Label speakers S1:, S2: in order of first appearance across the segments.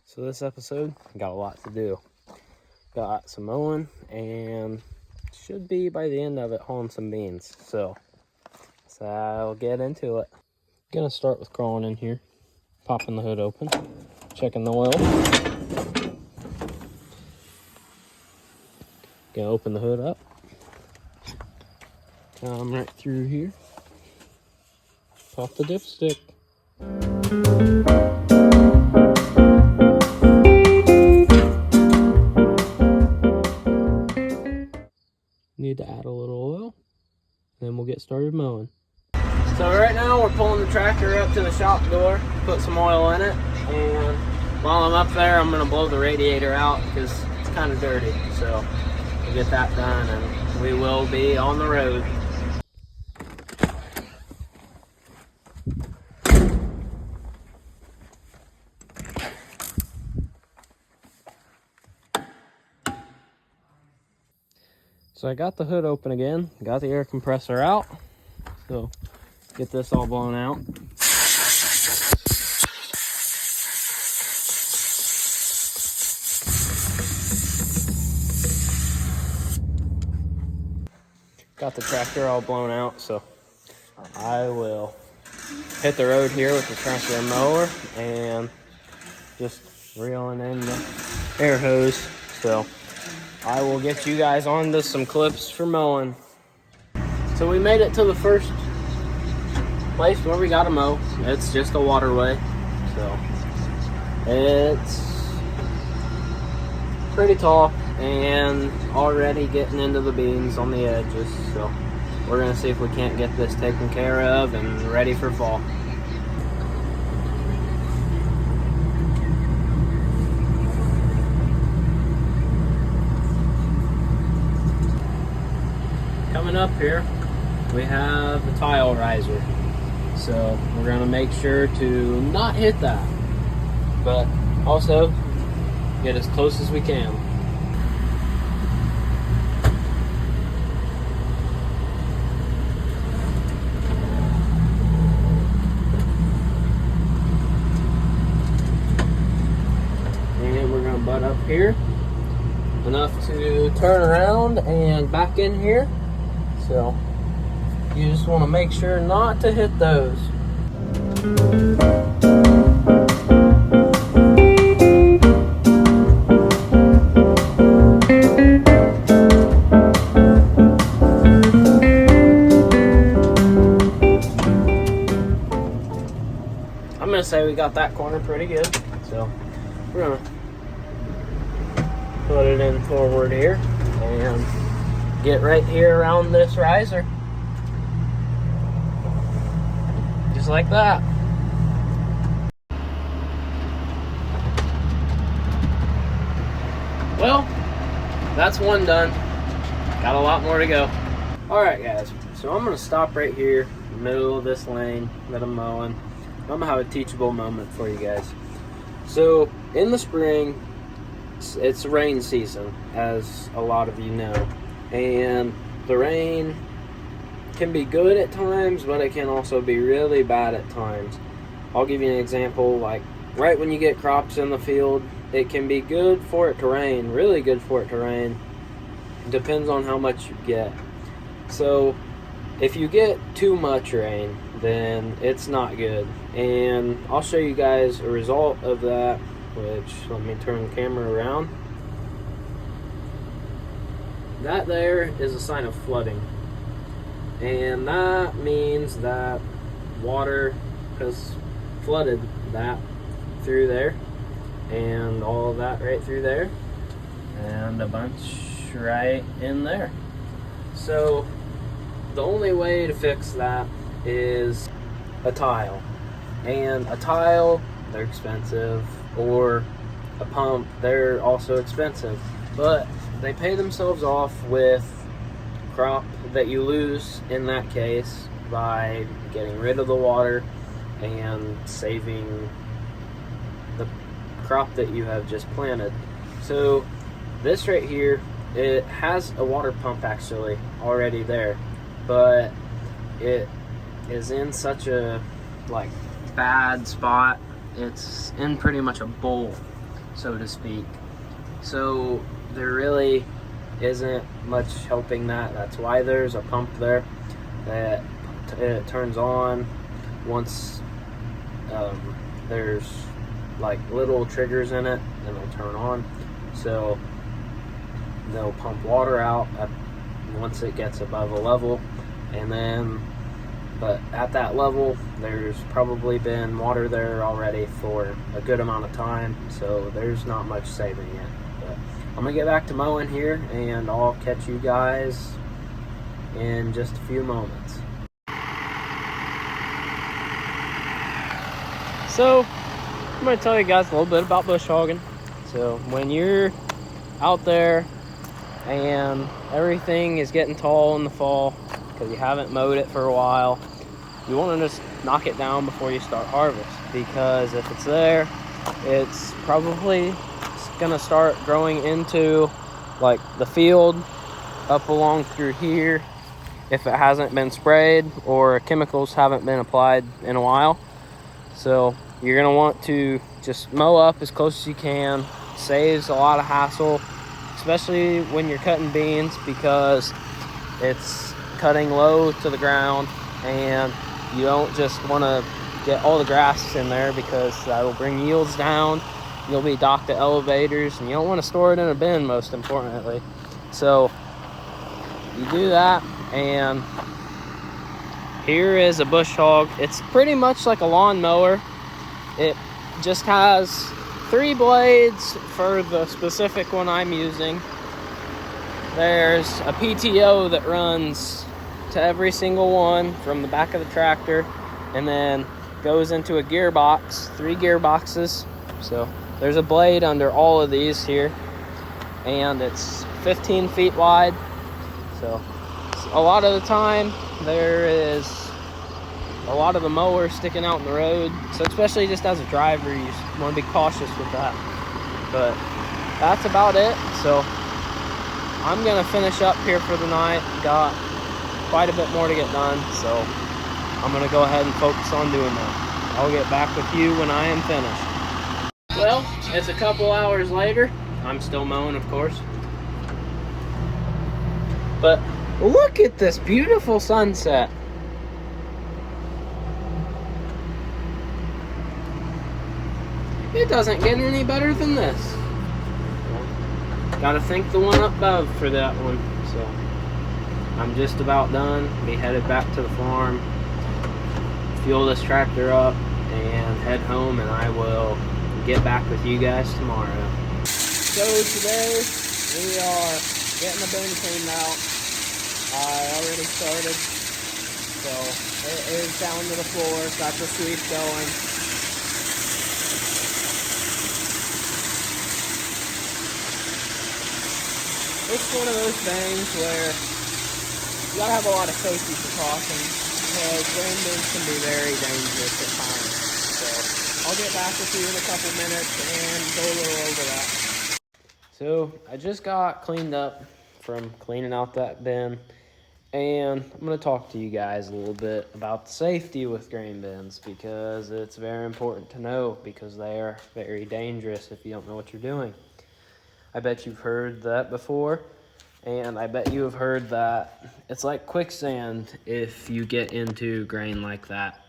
S1: So this episode, got a lot to do. Got some mowing, and should be by the end of it hauling some beans. So I'll get into it. Gonna start with crawling in here, popping the hood open, checking the oil. Gonna open the hood up. Come right through here. Pop the dipstick. Need to add a little oil, then we'll get started mowing. So right now we're pulling the tractor up to the shop door, put some oil in it, and while I'm up there I'm gonna blow the radiator out because it's kind of dirty. So we'll get that done and we will be on the road. So I got the hood open again, got the air compressor out, so get this all blown out. Got the tractor all blown out, so I will hit the road here with the tractor and mower and just reeling in the air hose. So I will get you guys onto some clips for mowing. So we made it to the first place where we gotta mow. It's just a waterway, so it's pretty tall and already getting into the beans on the edges. So we're gonna see if we can't get this taken care of and ready for fall. Coming up here, we have the tile riser. So we're gonna make sure to not hit that, but also get as close as we can. And we're gonna butt up here enough to turn around and back in here. So you just want to make sure not to hit those. I'm going to say we got that corner pretty good. So we're going to put it in forward here and get right here around this riser. Just like that. Well, that's one done. Got a lot more to go. Alright guys, so I'm going to stop right here in the middle of this lane that I'm mowing. I'm going to have a teachable moment for you guys. So in the spring, it's rain season, as a lot of you know. And the rain can be good at times, but it can also be really bad at times. I'll give you an example. Like right when you get crops in the field, it can be good for it to rain, really good for it to rain. Depends on how much you get. So if you get too much rain, then it's not good. And I'll show you guys a result of that, which, let me turn the camera around. That there is a sign of flooding, and that means that water has flooded that through there, and all of that right through there, and a bunch right in there. So the only way to fix that is a tile, and a tile, they're expensive, or a pump, they're also expensive, but they pay themselves off with crop that you lose in that case by getting rid of the water and saving the crop that you have just planted. So this right here, it has a water pump actually already there, but it is in such a bad spot. It's in pretty much a bowl. so to speak. So there really isn't much helping that. That's why there's a pump there that it turns on once there's like little triggers in it, and it'll turn on. So they'll pump water out once it gets above a level, and then but at that level there's probably been water there already for a good amount of time, so there's not much saving it. But I'm gonna get back to mowing here, and I'll catch you guys in just a few moments. So I'm going to tell you guys a little bit about bush hogging. So when you're out there and everything is getting tall in the fall because you haven't mowed it for a while, you want to just knock it down before you start harvest, because if it's there, it's probably going to start growing into like the field up along through here if it hasn't been sprayed or chemicals haven't been applied in a while. So you're going to want to just mow up as close as you can. Saves a lot of hassle, especially when you're cutting beans, because it's cutting low to the ground, and you don't just want to get all the grass in there, because that'll bring yields down. You'll be docked at elevators, and you don't want to store it in a bin, most importantly. So you do that, and here is a bush hog. It's pretty much like a lawn mower. It just has 3 blades for the specific one I'm using. There's a PTO that runs to every single one from the back of the tractor, and then goes into a gearbox, 3 gearboxes. So there's a blade under all of these here, and it's 15 feet wide. So a lot of the time there is a lot of the mower sticking out in the road, so especially just as a driver, you want to be cautious with that. But that's about it. So I'm gonna finish up here for the night. Got quite a bit more to get done, so I'm gonna go ahead and focus on doing that. I'll get back with you when I am finished. Well, it's a couple hours later. I'm still mowing, of course, but look at this beautiful sunset. It doesn't get any better than this. Gotta thank the one up above for that one. So I'm just about done. Be headed back to the farm, fuel this tractor up, and head home, and I will get back with you guys tomorrow. So today we are getting the bin cleaned out. I already started, so it is down to the floor. Got the sweep going. It's one of those things where you gotta have a lot of safety precautions, because grain bins can be very dangerous at times. So I'll get back with you in a couple minutes and go a little over that. So I just got cleaned up from cleaning out that bin, and I'm going to talk to you guys a little bit about the safety with grain bins, because it's very important to know, because they are very dangerous if you don't know what you're doing. I bet you've heard that before, and I bet you have heard that it's like quicksand if you get into grain like that.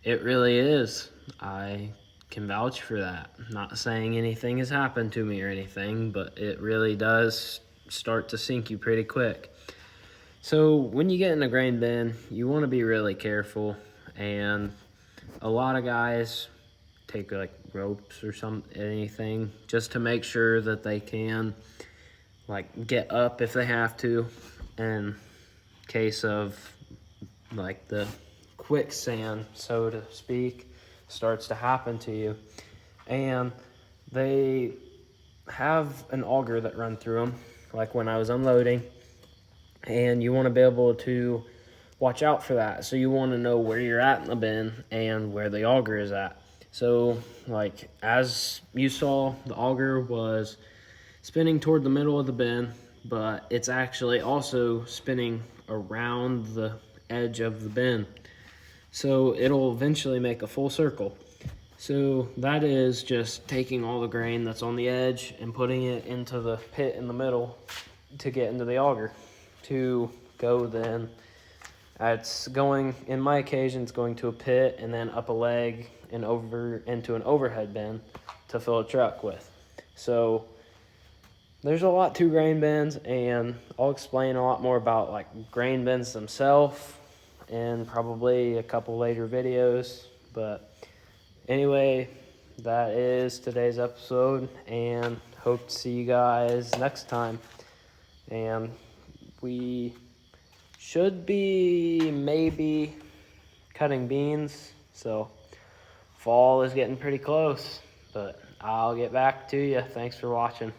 S1: It really is. I can vouch for that. I'm not saying anything has happened to me or anything, but it really does start to sink you pretty quick. So when you get in a grain bin, you want to be really careful, and a lot of guys take like ropes or anything just to make sure that they can like get up if they have to, in case of like the quicksand, so to speak, starts to happen to you. And they have an auger that run through them, like when I was unloading, and you want to be able to watch out for that. So you want to know where you're at in the bin and where the auger is at. So like as you saw, the auger was spinning toward the middle of the bin, but it's actually also spinning around the edge of the bin. So it'll eventually make a full circle. So that is just taking all the grain that's on the edge and putting it into the pit in the middle to get into the auger to go then. It's going, in my occasion, it's going to a pit and then up a leg and over into an overhead bin to fill a truck with. So there's a lot to grain bins, and I'll explain a lot more about like grain bins themselves in probably a couple later videos. But anyway, that is today's episode, and hope to see you guys next time. And we should be maybe cutting beans, so fall is getting pretty close, but I'll get back to you. Thanks for watching.